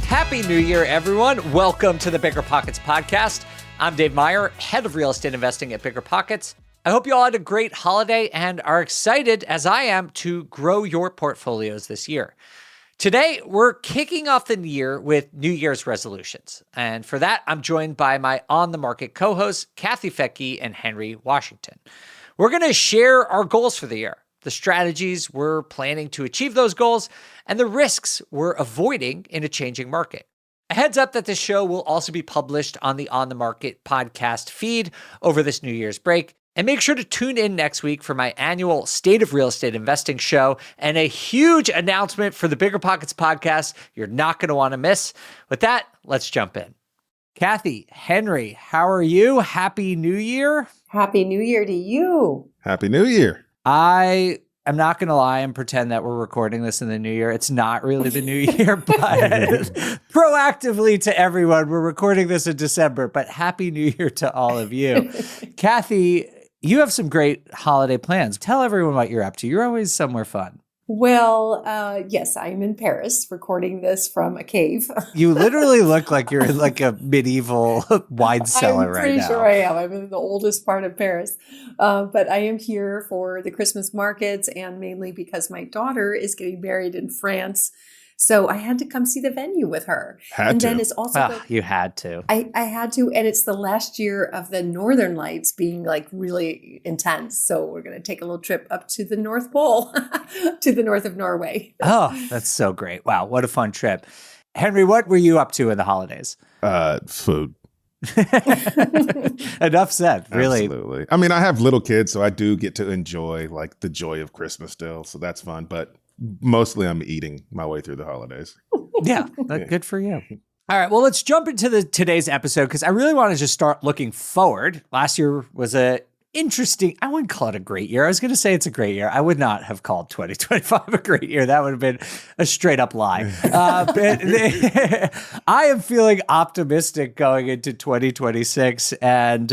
Happy New Year, everyone. Welcome to the Bigger Pockets podcast. I'm Dave Meyer, head of real estate investing at Bigger Pockets. I hope you all had a great holiday and are excited, as I am, to grow your portfolios this year. Today, we're kicking off the year with New Year's resolutions. And for that, I'm joined by my on-the-market co-hosts, Kathy Fettke and Henry Washington. We're going to share our goals for the year, the strategies we're planning to achieve those goals, and the risks we're avoiding in a changing market. A heads up that this show will also be published on the On the Market podcast feed over this New Year's break. And make sure to tune in next week for my annual State of Real Estate Investing show and a huge announcement for the Bigger Pockets podcast you're not going to want to miss. With that, let's jump in. Kathy, Henry, how are you? Happy New Year. Happy New Year to you. Happy New Year. I am not going to lie and pretend that we're recording this in the new year. It's not really the new year, but proactively to everyone, we're recording this in December, but Happy New Year to all of you. Kathy, you have some great holiday plans. Tell everyone what you're up to. You're always somewhere fun. Well, yes, I'm in Paris recording this from a cave. You literally look like you're in like a medieval wine cellar right now. I'm pretty sure I am. I'm in the oldest part of Paris. But I am here for the Christmas markets and mainly because my daughter is getting married in France. So I had to come see the venue with her. Then it's also you had to. I had to, and it's the last year of the Northern Lights being like really intense. So we're going to take a little trip up to the North Pole, to the north of Norway. Oh, that's so great. Wow, what a fun trip. Henry, what were you up to in the holidays? Food. Enough said, really. Absolutely. I mean, I have little kids, so I do get to enjoy like the joy of Christmas still. So that's fun. But mostly I'm eating my way through the holidays. Yeah, good for you. All right, well, let's jump into today's episode because I really want to just start looking forward. Last year was a interesting, I wouldn't call it a great year. I was going to say it's a great year. I would not have called 2025 a great year. That would have been a straight up lie. But I am feeling optimistic going into 2026 and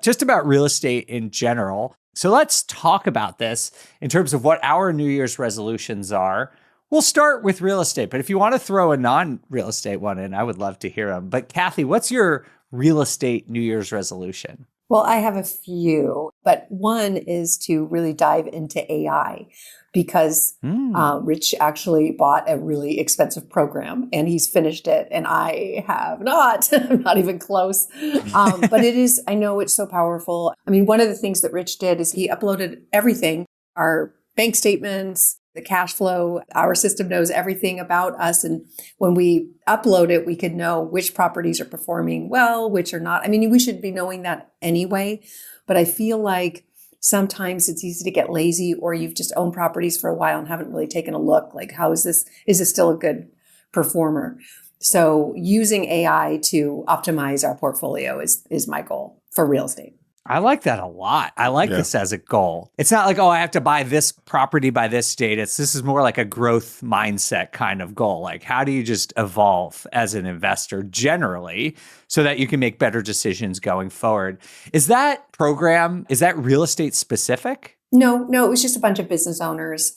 just about real estate in general. So let's talk about this in terms of what our New Year's resolutions are. We'll start with real estate, but if you want to throw a non-real estate one in, I would love to hear them. But Kathy, what's your real estate New Year's resolution? Well, I have a few, but one is to really dive into AI because Rich actually bought a really expensive program and he's finished it and I have not. I'm not even close. But it is, I know it's so powerful. I mean, one of the things that Rich did is he uploaded everything, our bank statements, the cash flow. Our system knows everything about us. And when we upload it, we can know which properties are performing well, which are not. I mean, we should be knowing that anyway. But I feel like sometimes it's easy to get lazy or you've just owned properties for a while and haven't really taken a look. Like, how is this? Is this still a good performer? So using AI to optimize our portfolio is my goal for real estate. I like that a lot. I like this as a goal. It's not like, oh, I have to buy this property by this date. This is more like a growth mindset kind of goal. Like, how do you just evolve as an investor generally so that you can make better decisions going forward? Is that program, is that real estate specific? No, it was just a bunch of business owners.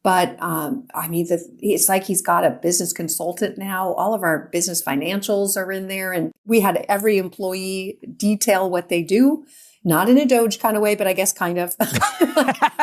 But I mean, it's like he's got a business consultant now. All of our business financials are in there. And we had every employee detail what they do. Not in a Doge kind of way, but I guess kind of.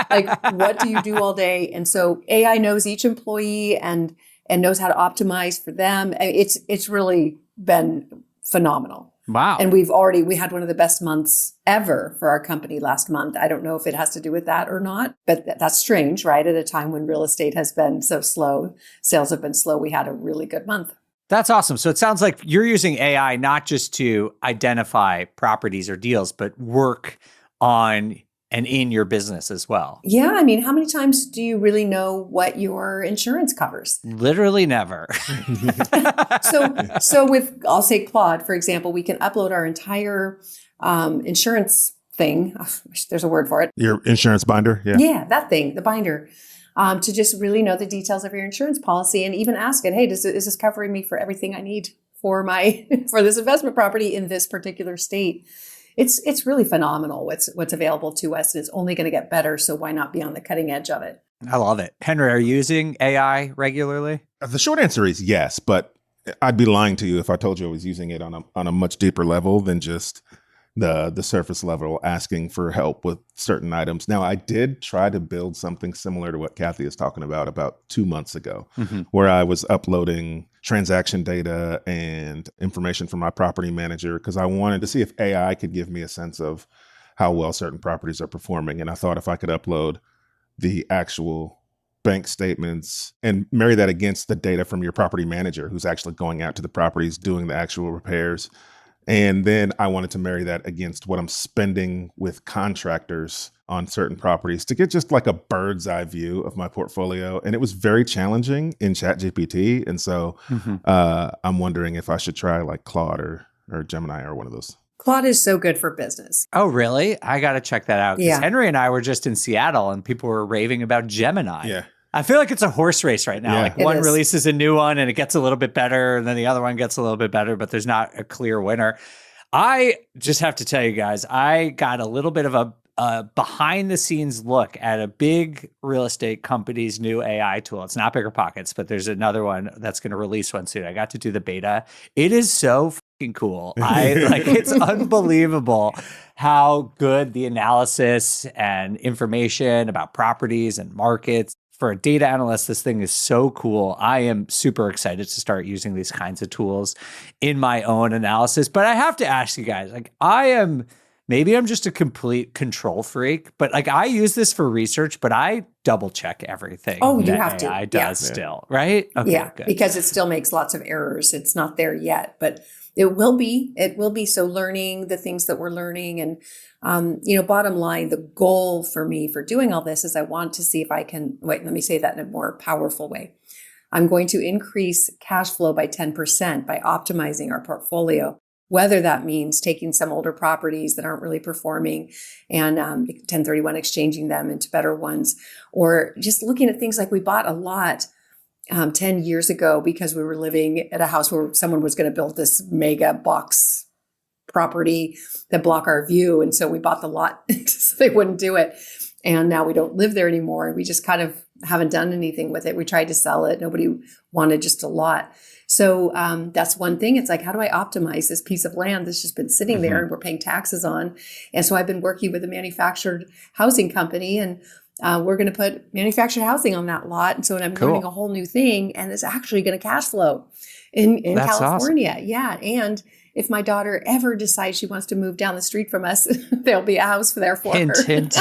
like, what do you do all day? And so AI knows each employee and knows how to optimize for them. It's really been phenomenal. Wow. And we had one of the best months ever for our company last month. I don't know if it has to do with that or not, but that's strange, right? At a time when real estate has been so slow, sales have been slow, we had a really good month. That's awesome. So it sounds like you're using AI not just to identify properties or deals, but work on and in your business as well. Yeah. I mean, how many times do you really know what your insurance covers? Literally never. So with, I'll say Claude, for example, we can upload our entire insurance thing. There's a word for it. Your insurance binder? Yeah. Yeah, that thing, the binder. To just really know the details of your insurance policy and even ask it, hey, is this covering me for everything I need for this investment property in this particular state? It's really phenomenal what's available to us, and it's only going to get better. So why not be on the cutting edge of it? I love it. Henry, are you using AI regularly? The short answer is yes, but I'd be lying to you if I told you I was using it on a much deeper level than just the surface level, asking for help with certain items. Now, I did try to build something similar to what Kathy is talking about 2 months ago, where I was uploading transaction data and information from my property manager because I wanted to see if AI could give me a sense of how well certain properties are performing. And I thought if I could upload the actual bank statements and marry that against the data from your property manager who's actually going out to the properties, doing the actual repairs. And then I wanted to marry that against what I'm spending with contractors on certain properties to get just like a bird's eye view of my portfolio. And it was very challenging in ChatGPT. And so I'm wondering if I should try like Claude or Gemini or one of those. Claude is so good for business. Oh, really? I got to check that out. Yeah. Henry and I were just in Seattle and people were raving about Gemini. Yeah. I feel like it's a horse race right now. Yeah. Like It one is. releases a new one and it gets a little bit better, and then the other one gets a little bit better, but there's not a clear winner. I just have to tell you guys, I got a little bit of a behind the scenes look at a big real estate company's new AI tool. It's not BiggerPockets, but there's another one that's going to release one soon. I got to do the beta. It is so fucking cool. It's unbelievable how good the analysis and information about properties and markets. For a data analyst, this thing is so cool. I am super excited to start using these kinds of tools in my own analysis. But I have to ask you guys, maybe I'm just a complete control freak, but like I use this for research, but I double check everything. Oh, you that have to. AI Yeah. does still, right? Okay, Yeah, good. because it still makes lots of errors. It's not there yet, but it will be. It will be. So learning the things that we're learning and, bottom line, the goal for me for doing all this is I want to see if I can, let me say that in a more powerful way. I'm going to increase cash flow by 10% by optimizing our portfolio, whether that means taking some older properties that aren't really performing and 1031 exchanging them into better ones, or just looking at things like we bought a lot 10 years ago because we were living at a house where someone was going to build this mega box property that block our view. And so we bought the lot so they wouldn't do it. And now we don't live there anymore. We just kind of haven't done anything with it. We tried to sell it. Nobody wanted just a lot. So that's one thing. It's like, how do I optimize this piece of land that's just been sitting there and we're paying taxes on? And so I've been working with a manufactured housing company, and we're going to put manufactured housing on that lot. And so I'm learning a whole new thing, and it's actually going to cash flow in That's California. Awesome. Yeah. And if my daughter ever decides she wants to move down the street from us, there'll be a house there for her. Hint.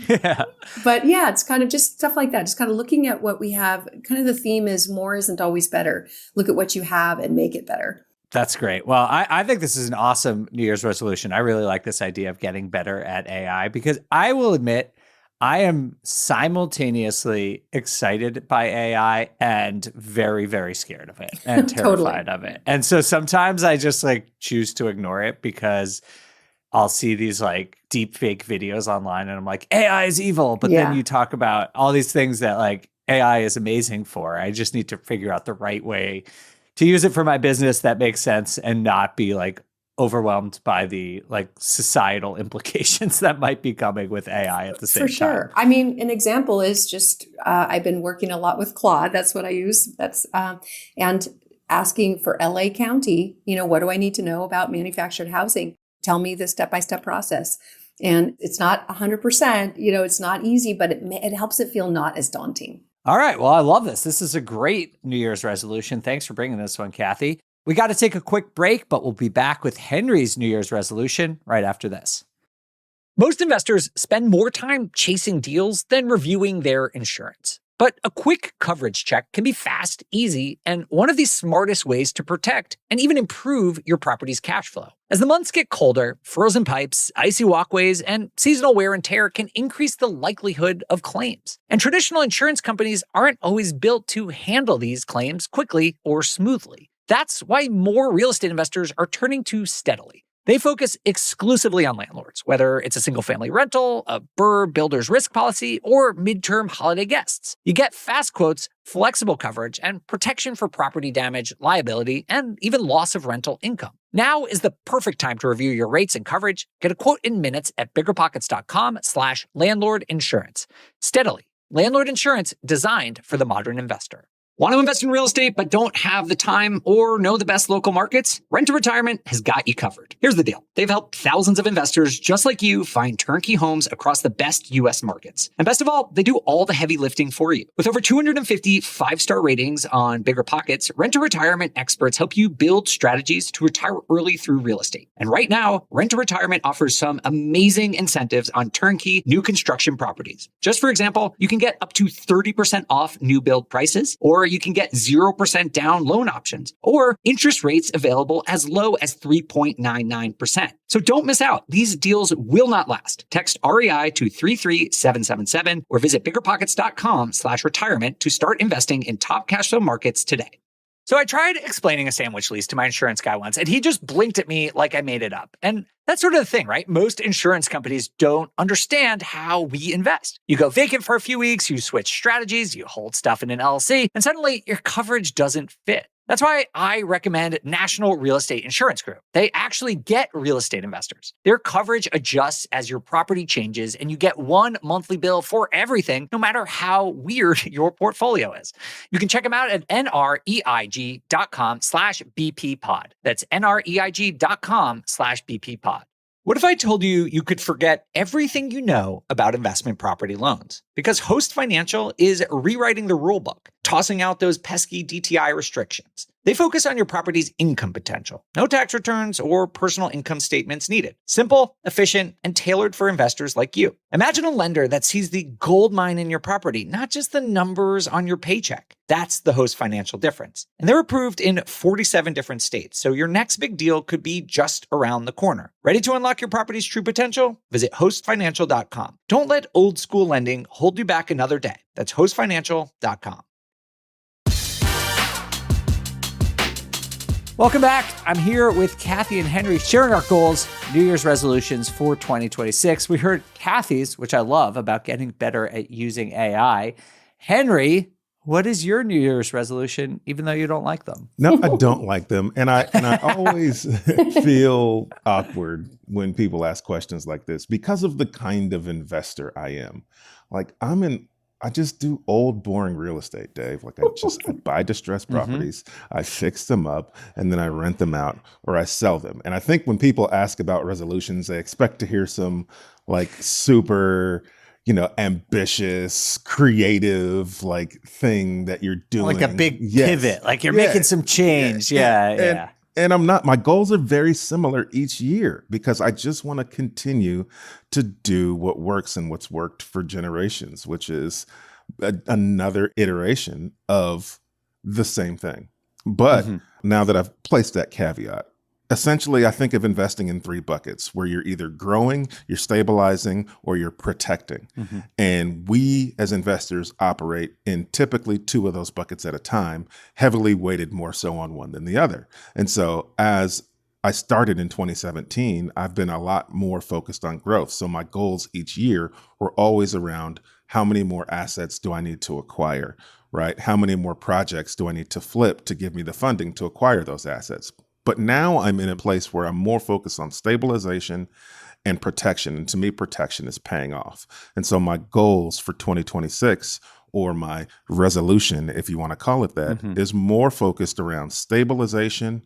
Yeah. But yeah, it's kind of just stuff like that. Just kind of looking at what we have. Kind of the theme is more isn't always better. Look at what you have and make it better. That's great. Well, I think this is an awesome New Year's resolution. I really like this idea of getting better at AI because I will admit I am simultaneously excited by AI and very, very scared of it and terrified of it. And so sometimes I just choose to ignore it because I'll see these deep fake videos online and I'm like, AI is evil. But then you talk about all these things that AI is amazing for. I just need to figure out the right way to use it for my business that makes sense and not be overwhelmed by the societal implications that might be coming with AI at the same time. For sure. I mean, an example is just I've been working a lot with Claude. That's what I use. That's and asking for LA County, what do I need to know about manufactured housing? Tell me the step-by-step process. And it's not 100%, it's not easy, but it helps it feel not as daunting. All right. Well, I love this. This is a great New Year's resolution. Thanks for bringing this one, Kathy. We got to take a quick break, but we'll be back with Henry's New Year's resolution right after this. Most investors spend more time chasing deals than reviewing their insurance. But a quick coverage check can be fast, easy, and one of the smartest ways to protect and even improve your property's cash flow. As the months get colder, frozen pipes, icy walkways, and seasonal wear and tear can increase the likelihood of claims. And traditional insurance companies aren't always built to handle these claims quickly or smoothly. That's why more real estate investors are turning to Steadily. They focus exclusively on landlords, whether it's a single-family rental, a BRRRR builder's risk policy, or midterm holiday guests. You get fast quotes, flexible coverage, and protection for property damage, liability, and even loss of rental income. Now is the perfect time to review your rates and coverage. Get a quote in minutes at biggerpockets.com/landlord insurance. Steadily, landlord insurance designed for the modern investor. Want to invest in real estate but don't have the time or know the best local markets? Rent to Retirement has got you covered. Here's the deal. They've helped thousands of investors just like you find turnkey homes across the best U.S. markets. And best of all, they do all the heavy lifting for you. With over 250 five-star ratings on BiggerPockets, Rent to Retirement experts help you build strategies to retire early through real estate. And right now, Rent to Retirement offers some amazing incentives on turnkey new construction properties. Just for example, you can get up to 30% off new build prices, or you can get 0% down loan options, or interest rates available as low as 3.99%. So don't miss out. These deals will not last. Text REI to 33777 or visit biggerpockets.com/retirement to start investing in top cash flow markets today. So I tried explaining a sandwich lease to my insurance guy once, and he just blinked at me like I made it up. And that's sort of the thing, right? Most insurance companies don't understand how we invest. You go vacant for a few weeks, you switch strategies, you hold stuff in an LLC, and suddenly your coverage doesn't fit. That's why I recommend National Real Estate Insurance Group. They actually get real estate investors. Their coverage adjusts as your property changes, and you get one monthly bill for everything, no matter how weird your portfolio is. You can check them out at nreig.com/bppod. That's nreig.com/bppod. What if I told you you could forget everything you know about investment property loans? Because Host Financial is rewriting the rule book, tossing out those pesky DTI restrictions. They focus on your property's income potential. No tax returns or personal income statements needed. Simple, efficient, and tailored for investors like you. Imagine a lender that sees the gold mine in your property, not just the numbers on your paycheck. That's the Host Financial difference. And they're approved in 47 different states, so your next big deal could be just around the corner. Ready to unlock your property's true potential? Visit hostfinancial.com. Don't let old school lending hold you back another day. That's hostfinancial.com. Welcome back. I'm here with Kathy and Henry sharing our goals, New Year's resolutions for 2026. We heard Kathy's, which I love, about getting better at using AI. Henry, what is your New Year's resolution, even though you don't like them? No, I don't like them. And I always feel awkward when people ask questions like this because of the kind of investor I am. Like I just do old, boring real estate, Dave. Like I buy distressed properties, I fix them up, and then I rent them out or I sell them. And I think when people ask about resolutions, they expect to hear some like super, ambitious, creative, like thing that you're doing. Like a big pivot, like you're making some change. Yeah. And I'm not, my goals are very similar each year because I just want to continue to do what works and what's worked for generations, which is another iteration of the same thing. But now that I've placed that caveat, essentially I think of investing in three buckets where you're either growing, you're stabilizing, or you're protecting. And we as investors operate in typically two of those buckets at a time, heavily weighted more so on one than the other. And so as I started in 2017, I've been a lot more focused on growth. So my goals each year were always around how many more assets do I need to acquire, right? How many more projects do I need to flip to give me the funding to acquire those assets? But now I'm in a place where I'm more focused on stabilization and protection. And to me, protection is paying off. And so my goals for 2026, or my resolution, if you want to call it that, is more focused around stabilization,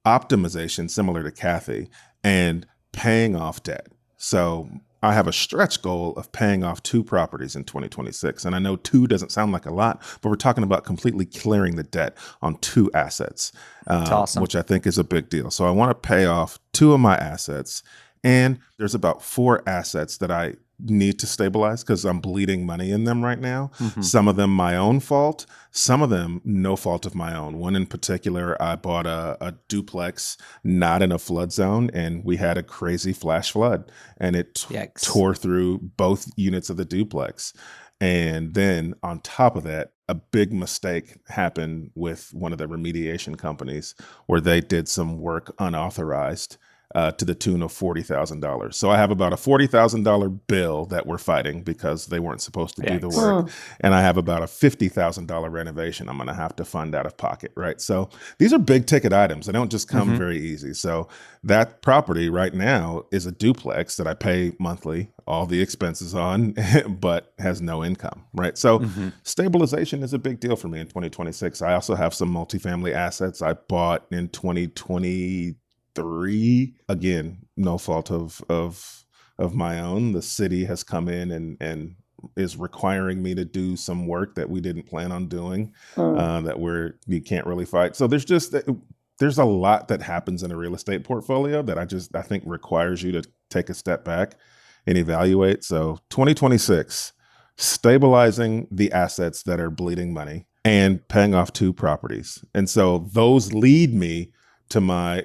optimization, similar to Kathy, and paying off debt. So I have a stretch goal of paying off 2 properties in 2026. And I know 2 doesn't sound like a lot, but we're talking about completely clearing the debt on 2 assets, awesome. Which I think is a big deal. So I want to pay off 2 of my assets. And there's about 4 assets that I need to stabilize because I'm bleeding money in them right now. Some of them my own fault, some of them no fault of my own. One in particular, I bought a duplex not in a flood zone, and we had a crazy flash flood, and it tore through both units of the duplex. And then on top of that, a big mistake happened with one of the remediation companies where they did some work unauthorized to the tune of $40,000. So I have about a $40,000 bill that we're fighting because they weren't supposed to do the work. And I have about a $50,000 renovation I'm going to have to fund out of pocket, right? So these are big ticket items. They don't just come very easy. So that property right now is a duplex that I pay monthly, all the expenses on, but has no income, right? So stabilization is a big deal for me in 2026. I also have some multifamily assets I bought in 2023. Again, no fault of my own. The city has come in and is requiring me to do some work that we didn't plan on doing, that we can't really fight. So there's a lot that happens in a real estate portfolio that I think requires you to take a step back and evaluate. So 2026, stabilizing the assets that are bleeding money and paying off 2 properties. And so those lead me to my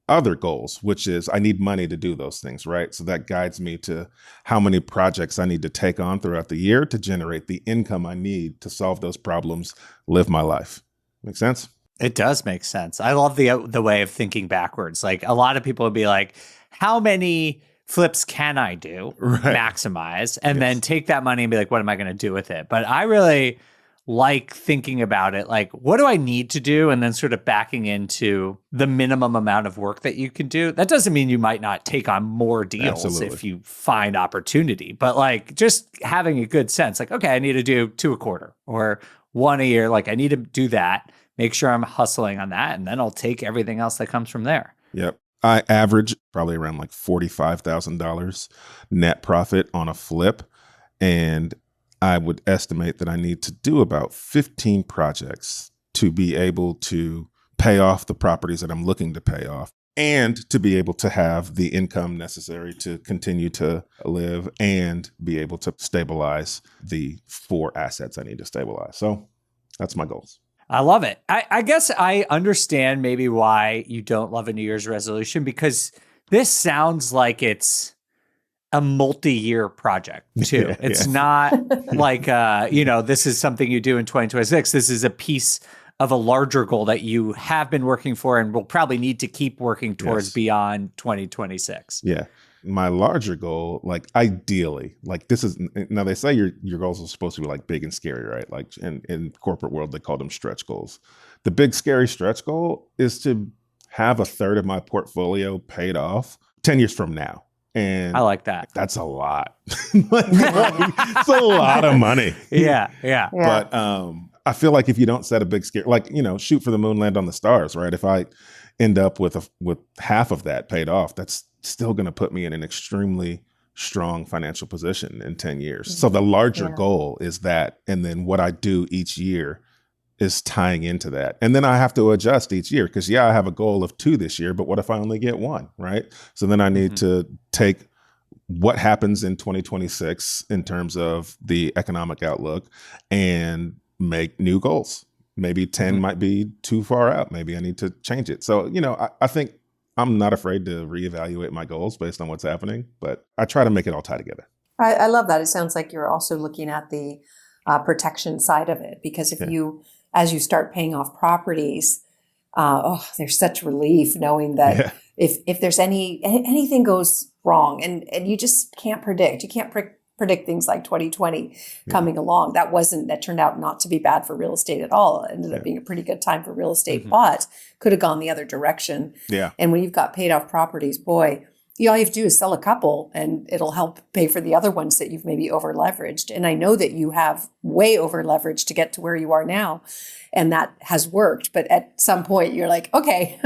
other goals, which is I need money to do those things, right? So that guides me to how many projects I need to take on throughout the year to generate the income I need to solve those problems, live my life. Make sense? It does make sense. I love the way of thinking backwards. Like a lot of people would be like, how many flips can I do, maximize, and then take that money and be like, what am I going to do with it? But I really like thinking about it, like, what do I need to do? And then sort of backing into the minimum amount of work that you can do. That doesn't mean you might not take on more deals if you find opportunity, but like just having a good sense, like, okay, I need to do 2 a quarter or 1 a year. Like I need to do that, make sure I'm hustling on that. And then I'll take everything else that comes from there. Yep. I average probably around like $45,000 net profit on a flip. And I would estimate that I need to do about 15 projects to be able to pay off the properties that I'm looking to pay off and to be able to have the income necessary to continue to live and be able to stabilize the 4 assets I need to stabilize. So that's my goals. I love it. I guess I understand maybe why you don't love a New Year's resolution, because this sounds like it's a multi-year project too. It's not like, this is something you do in 2026. This is a piece of a larger goal that you have been working for and will probably need to keep working towards beyond 2026. Yeah. My larger goal, like ideally, like this is, now they say your goals are supposed to be like big and scary, right? Like in corporate world, they call them stretch goals. The big scary stretch goal is to have a third of my portfolio paid off 10 years from now. And I like that. That's a lot. It's a lot of money. Yeah. But I feel like if you don't set a big scare, like, shoot for the moon, land on the stars, right? If I end up with half of that paid off, that's still going to put me in an extremely strong financial position in 10 years. So the larger goal is that. And then what I do each year is tying into that. And then I have to adjust each year because, I have a goal of 2 this year, but what if I only get 1, right? So then I need to take what happens in 2026 in terms of the economic outlook and make new goals. Maybe 10 might be too far out. Maybe I need to change it. So, I think I'm not afraid to reevaluate my goals based on what's happening, but I try to make it all tie together. I love that. It sounds like you're also looking at the protection side of it, because as you start paying off properties, there's such relief knowing that if there's anything goes wrong and you just can't predict, you can't predict things like 2020 coming along. That turned out not to be bad for real estate at all. It ended up being a pretty good time for real estate, but could have gone the other direction. Yeah. And when you've got paid off properties, boy, all you have to do is sell a couple and it'll help pay for the other ones that you've maybe over leveraged. And I know that you have way over leveraged to get to where you are now. And that has worked. But at some point you're like, okay,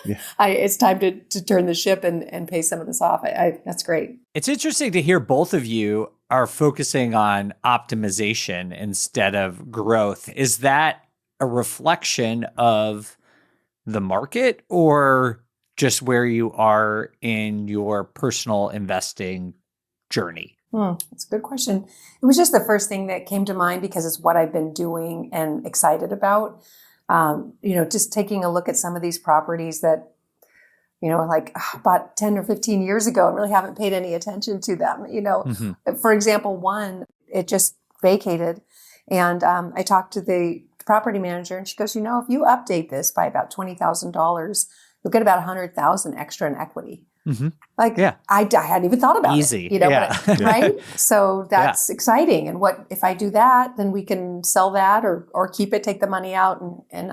it's time to turn the ship and pay some of this off. That's great. It's interesting to hear both of you are focusing on optimization instead of growth. Is that a reflection of the market or just where you are in your personal investing journey? That's a good question. It was just the first thing that came to mind because it's what I've been doing and excited about. Just taking a look at some of these properties that, bought 10 or 15 years ago and really haven't paid any attention to them. For example, one, it just vacated. And I talked to the property manager and she goes, if you update this by about $20,000, you'll get about $100,000 extra in equity. Like, Yeah. I hadn't even thought about Easy. it. You know, Yeah. but right? So that's exciting. And what if I do that, then we can sell that or keep it, take the money out. And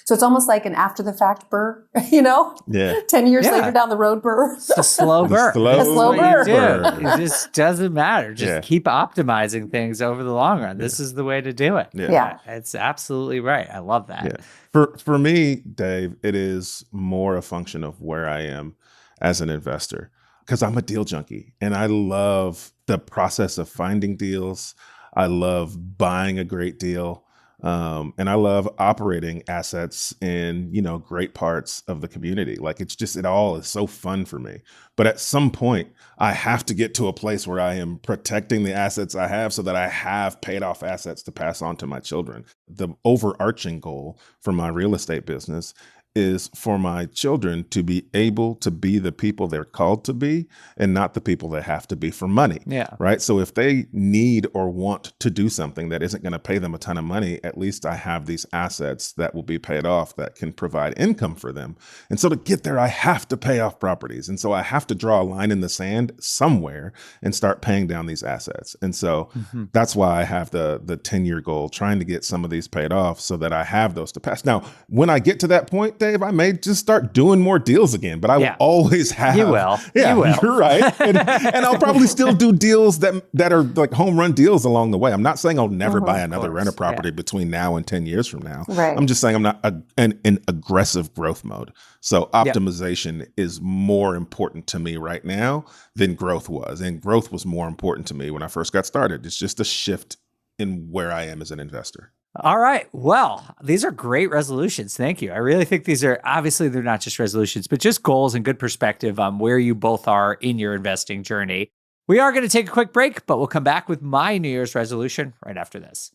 so it's almost like an after the fact burr, you know? Yeah. 10 years later down the road burr. It's a slow burn. A slow burn. It just doesn't matter. Just keep optimizing things over the long run. This is the way to do it. Yeah. It's absolutely right. I love that. Yeah. For me, Dave, it is more a function of where I am as an investor, because I'm a deal junkie and I love the process of finding deals. I love buying a great deal. And I love operating assets in, great parts of the community. Like it all is so fun for me. But at some point, I have to get to a place where I am protecting the assets I have so that I have paid off assets to pass on to my children. The overarching goal for my real estate business is for my children to be able to be the people they're called to be and not the people they have to be for money. Yeah. Right. So if they need or want to do something that isn't going to pay them a ton of money, at least I have these assets that will be paid off that can provide income for them. And so to get there, I have to pay off properties. And so I have to draw a line in the sand somewhere and start paying down these assets. And so that's why I have the 10-year goal, trying to get some of these paid off so that I have those to pass. Now, when I get to that point, Dave, I may just start doing more deals again, but I will always have. You will. Yeah, you will. You're right. And I'll probably still do deals that are like home run deals along the way. I'm not saying I'll never buy another rental property between now and 10 years from now. Right. I'm just saying I'm not in aggressive growth mode. So optimization is more important to me right now than growth was. And growth was more important to me when I first got started. It's just a shift in where I am as an investor. All right. Well, these are great resolutions. Thank you. I really think these are, obviously, they're not just resolutions, but just goals and good perspective on where you both are in your investing journey. We are going to take a quick break, but we'll come back with my New Year's resolution right after this.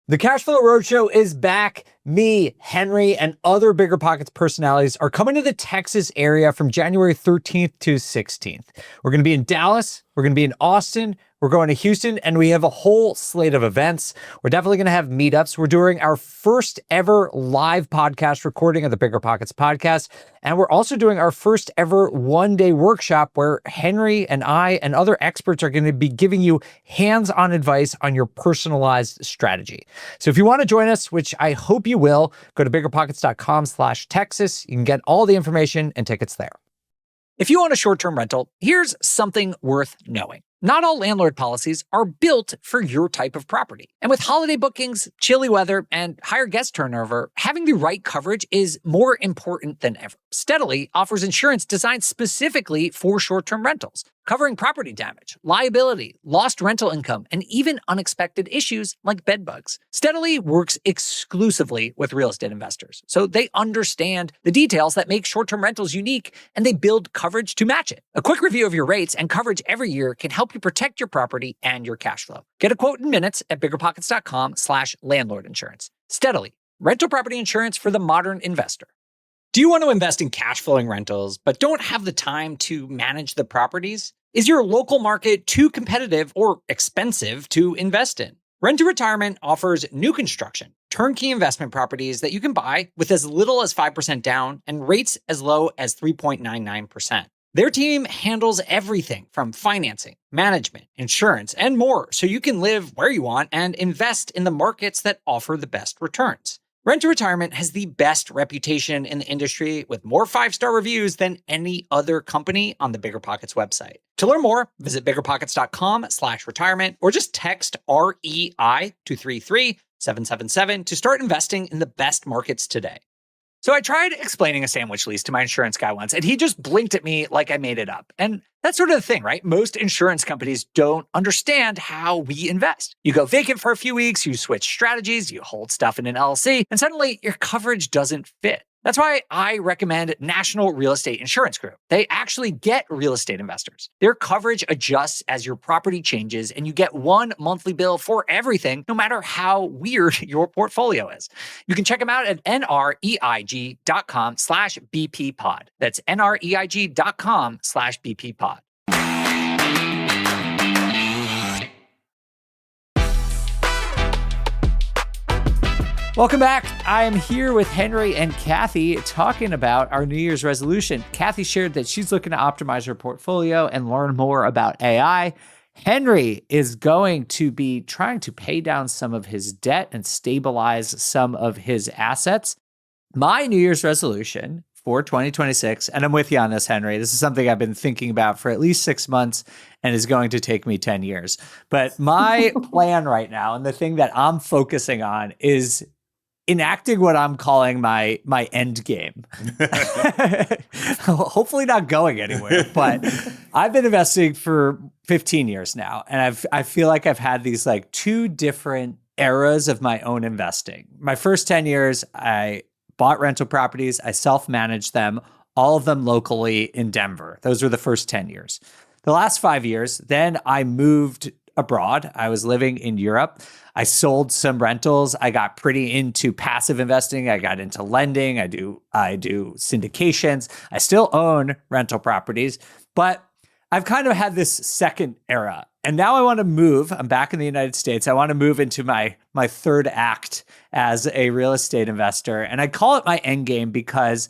The Cashflow Roadshow is back. Me, Henry, and other Bigger Pockets personalities are coming to the Texas area from January 13th to 16th. We're going to be in Dallas. We're going to be in Austin. We're going to Houston, and we have a whole slate of events. We're definitely going to have meetups. We're doing our first ever live podcast recording of the Bigger Pockets podcast. And we're also doing our first ever one-day workshop where Henry and I and other experts are going to be giving you hands-on advice on your personalized strategy. So if you want to join us, which I hope you will, go to biggerpockets.com/Texas. You can get all the information and tickets there. If you own a short-term rental, here's something worth knowing. Not all landlord policies are built for your type of property. And with holiday bookings, chilly weather, and higher guest turnover, having the right coverage is more important than ever. Steadily offers insurance designed specifically for short-term rentals, covering property damage, liability, lost rental income, and even unexpected issues like bed bugs. Steadily works exclusively with real estate investors, so they understand the details that make short-term rentals unique, and they build coverage to match it. A quick review of your rates and coverage every year can help you protect your property and your cash flow. Get a quote in minutes at biggerpockets.com/landlord insurance. Steadily, rental property insurance for the modern investor. Do you want to invest in cash flowing rentals, but don't have the time to manage the properties? Is your local market too competitive or expensive to invest in? Rent to Retirement offers new construction, turnkey investment properties that you can buy with as little as 5% down and rates as low as 3.99%. Their team handles everything from financing, management, insurance, and more, so you can live where you want and invest in the markets that offer the best returns. Rent to Retirement has the best reputation in the industry with more 5-star reviews than any other company on the Bigger Pockets website. To learn more, visit biggerpockets.com/retirement or just text REI to 33777 to start investing in the best markets today. So I tried explaining a sandwich lease to my insurance guy once, and he just blinked at me like I made it up. And that's sort of the thing, right? Most insurance companies don't understand how we invest. You go vacant for a few weeks, you switch strategies, you hold stuff in an LLC, and suddenly your coverage doesn't fit. That's why I recommend National Real Estate Insurance Group. They actually get real estate investors. Their coverage adjusts as your property changes, and you get one monthly bill for everything, no matter how weird your portfolio is. You can check them out at nreig.com/BPpod. That's nreig.com/BPpod. Welcome back. I am here with Henry and Kathy talking about our New Year's resolution. Kathy shared that she's looking to optimize her portfolio and learn more about AI. Henry is going to be trying to pay down some of his debt and stabilize some of his assets. My New Year's resolution for 2026, and I'm with you on this, Henry. This is something I've been thinking about for at least 6 months and is going to take me 10 years. But my plan right now, and the thing that I'm focusing on, is enacting what I'm calling my end game. Hopefully not going anywhere, but I've been investing for 15 years now. And I feel like I've had these like two different eras of my own investing. My first 10 years, I bought rental properties. I self-managed them, all of them locally in Denver. Those were the first 10 years. The last 5 years, then I moved abroad. I was living in Europe. I sold some rentals. I got pretty into passive investing. I got into lending. I do syndications. I still own rental properties, but I've kind of had this second era. And now I want to move. I'm back in the United States. I want to move into my third act as a real estate investor. And I call it my end game because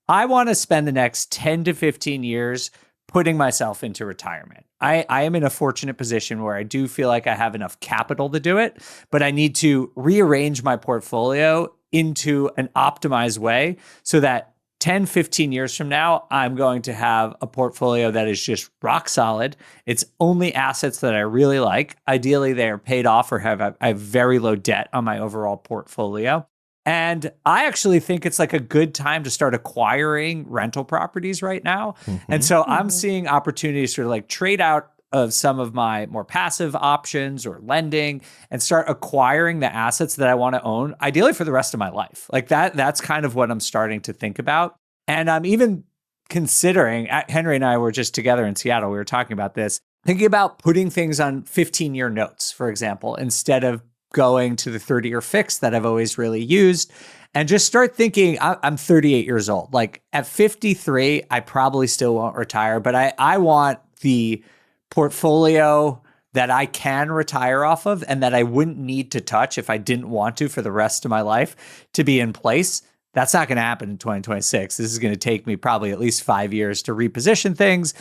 I want to spend the next 10 to 15 years putting myself into retirement. I am in a fortunate position where I do feel like I have enough capital to do it, but I need to rearrange my portfolio into an optimized way so that 10, 15 years from now, I'm going to have a portfolio that is just rock solid. It's only assets that I really like. Ideally, they are paid off or I have very low debt on my overall portfolio. And I actually think it's like a good time to start acquiring rental properties right now. Mm-hmm. And so I'm seeing opportunities to like trade out of some of my more passive options or lending and start acquiring the assets that I want to own, ideally for the rest of my life. Like that's kind of what I'm starting to think about. And I'm even considering, Henry and I were just together in Seattle. We were talking about this, thinking about putting things on 15-year notes, for example, instead of going to the 30-year fix that I've always really used, and just start thinking, I'm 38 years old. Like at 53, I probably still won't retire, but I want the portfolio that I can retire off of and that I wouldn't need to touch if I didn't want to for the rest of my life to be in place. That's not going to happen in 2026. This is going to take me probably at least 5 years to reposition things,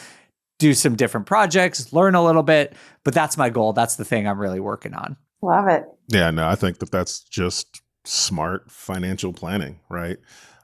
do some different projects, learn a little bit, but that's my goal. That's the thing I'm really working on. Love it. Yeah, no, I think that's just smart financial planning, right?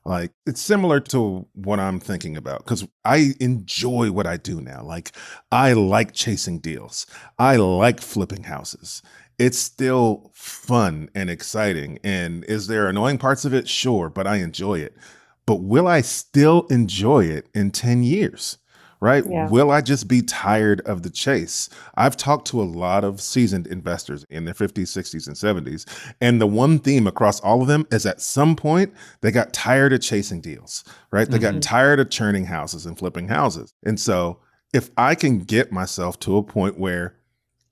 Like it's similar to what I'm thinking about because I enjoy what I do now. Like I like chasing deals. I like flipping houses. It's still fun and exciting. And is there annoying parts of it? Sure, but I enjoy it. But will I still enjoy it in 10 years? Right? Yeah. Will I just be tired of the chase? I've talked to a lot of seasoned investors in their 50s, 60s, and 70s. And the one theme across all of them is at some point, they got tired of chasing deals, right? They got tired of churning houses and flipping houses. And so if I can get myself to a point where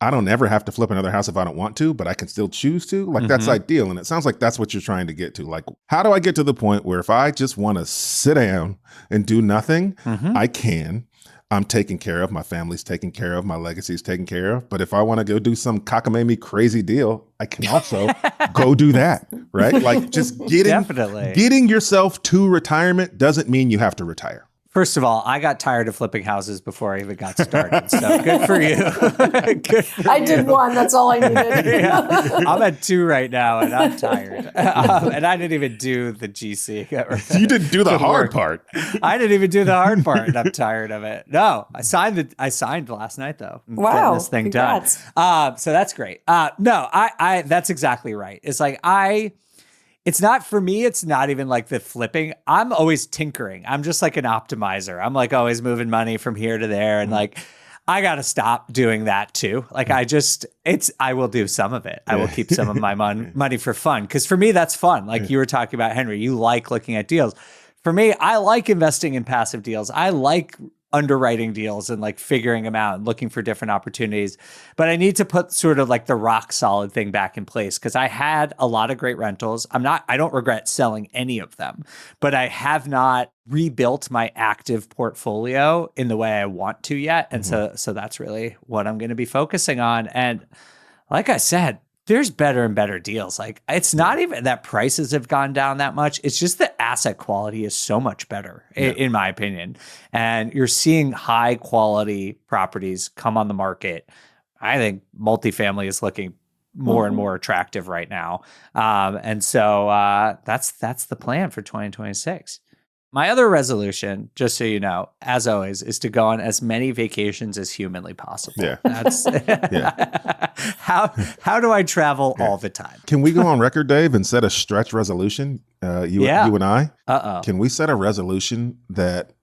I don't ever have to flip another house if I don't want to, but I can still choose to, like that's ideal. And it sounds like that's what you're trying to get to. Like, how do I get to the point where if I just want to sit down and do nothing, I can. I'm taken care of, my family's taken care of, my legacy's taken care of. But if I want to go do some cockamamie crazy deal, I can also go do that, right? Like just getting yourself to retirement doesn't mean you have to retire. First of all, I got tired of flipping houses before I even got started. So good for you. I did one. That's all I needed. Yeah. I'm at 2 right now, and I'm tired. And I didn't even do the GC. You didn't do the hard part. I didn't even do the hard part, and I'm tired of it. No, I signed last night though. Wow, getting this thing congrats. Done. So that's great. No, I that's exactly right. It's like It's not for me. It's not even like the flipping. I'm always tinkering. I'm just like an optimizer. I'm like always moving money from here to there. And like, I got to stop doing that too. Like I will do some of it. I will keep some of my money for fun. Cause for me, that's fun. Like you were talking about, Henry, you like looking at deals. For me, I like investing in passive deals. I like underwriting deals and like figuring them out and looking for different opportunities. But I need to put sort of like the rock solid thing back in place because I had a lot of great rentals. I don't regret selling any of them, but I have not rebuilt my active portfolio in the way I want to yet. And so that's really what I'm going to be focusing on. And like I said, there's better and better deals. Like, it's not even that prices have gone down that much. It's just the asset quality is so much better, in my opinion. And you're seeing high quality properties come on the market. I think multifamily is looking more and more attractive right now. And so that's the plan for 2026. My other resolution, just so you know, as always, is to go on as many vacations as humanly possible. Yeah. That's how do I travel all the time? Can we go on record, Dave, and set a stretch resolution? You and I? Can we set a resolution that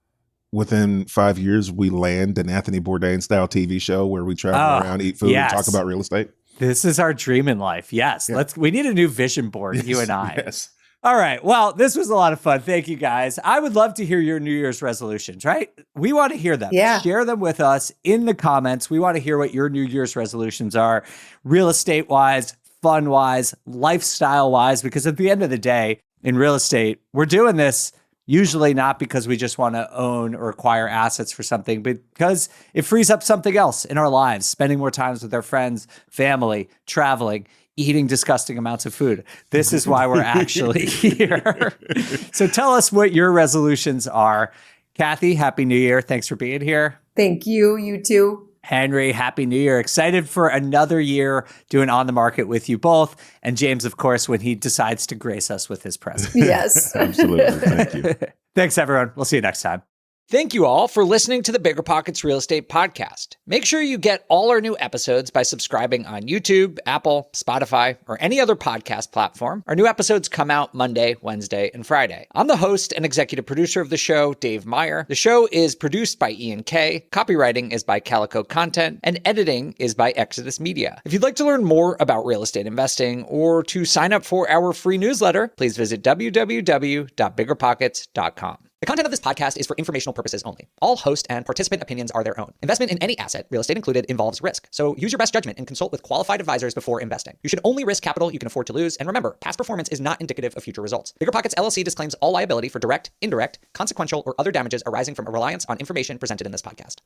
within 5 years we land an Anthony Bourdain style TV show where we travel around, eat food, and talk about real estate? This is our dream in life. Yes. We need a new vision board, you and I. Yes. All right. Well, this was a lot of fun. Thank you, guys. I would love to hear your New Year's resolutions, right? We want to hear them. Yeah. Share them with us in the comments. We want to hear what your New Year's resolutions are, real estate-wise, fun-wise, lifestyle-wise, because at the end of the day, in real estate, we're doing this usually not because we just want to own or acquire assets for something, but because it frees up something else in our lives, spending more time with our friends, family, traveling, eating disgusting amounts of food. This is why we're actually here. So tell us what your resolutions are. Kathy, Happy New Year. Thanks for being here. Thank you. You too. Henry, Happy New Year. Excited for another year doing On the Market with you both. And James, of course, when he decides to grace us with his presence. Yes. Absolutely. Thank you. Thanks, everyone. We'll see you next time. Thank you all for listening to the Bigger Pockets Real Estate Podcast. Make sure you get all our new episodes by subscribing on YouTube, Apple, Spotify, or any other podcast platform. Our new episodes come out Monday, Wednesday, and Friday. I'm the host and executive producer of the show, Dave Meyer. The show is produced by Ian Kay, copywriting is by Calico Content, and editing is by Exodus Media. If you'd like to learn more about real estate investing or to sign up for our free newsletter, please visit www.biggerpockets.com. The content of this podcast is for informational purposes only. All host and participant opinions are their own. Investment in any asset, real estate included, involves risk. So use your best judgment and consult with qualified advisors before investing. You should only risk capital you can afford to lose. And remember, past performance is not indicative of future results. Bigger Pockets LLC disclaims all liability for direct, indirect, consequential, or other damages arising from a reliance on information presented in this podcast.